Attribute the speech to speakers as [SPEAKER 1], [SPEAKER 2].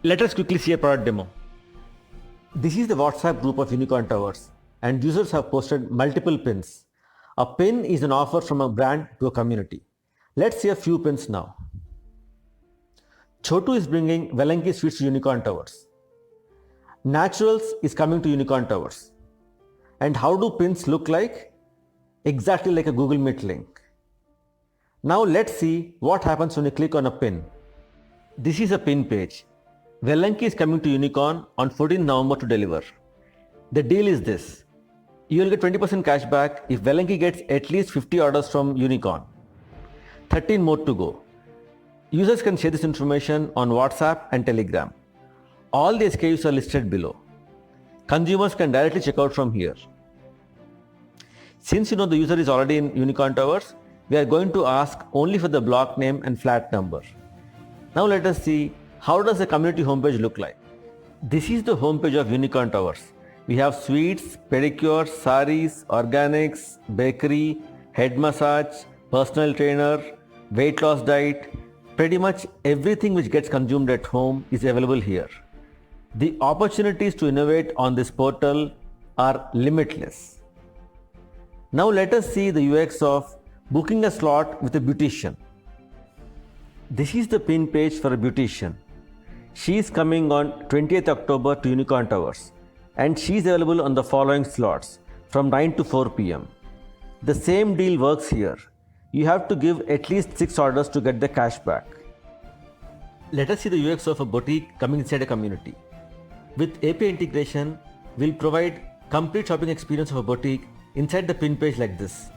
[SPEAKER 1] Let us quickly see a product demo. This is the WhatsApp group of Unicorn Towers, and users have posted multiple pins. A pin is an offer from a brand to a community. Let's see a few pins now. Chotu is bringing Velanki sweets to Unicorn Towers. Naturals is coming to Unicorn Towers. And how do pins look like? Exactly like a Google Meet link. Now let's see what happens when you click on a pin. This is a pin page. Velanki is coming to Unicorn on 14 November to deliver. The deal is this. You will get 20% cash back if Velanki gets at least 50 orders from Unicorn. 13 more to go. Users can share this information on WhatsApp and Telegram. All the SKUs are listed below. Consumers can directly check out from here. Since you know the user is already in Unicorn Towers, we are going to ask only for the block name and flat number. Now let us see how does the community homepage look like. This is the homepage of Unicorn Towers. We have sweets, pedicures, saris, organics, bakery, head massage, personal trainer, weight loss diet. Pretty much everything which gets consumed at home is available here. The opportunities to innovate on this portal are limitless. Now let us see the UX of booking a slot with a beautician. This is the pin page for a beautician. She is coming on 20th October to Unicorn Towers, and she is available on the following slots from 9 to 4 p.m. The same deal works here. You have to give at least 6 orders to get the cash back. Let us see the UX of a boutique coming inside a community. With API integration, we'll provide complete shopping experience of a boutique inside the pin page like this.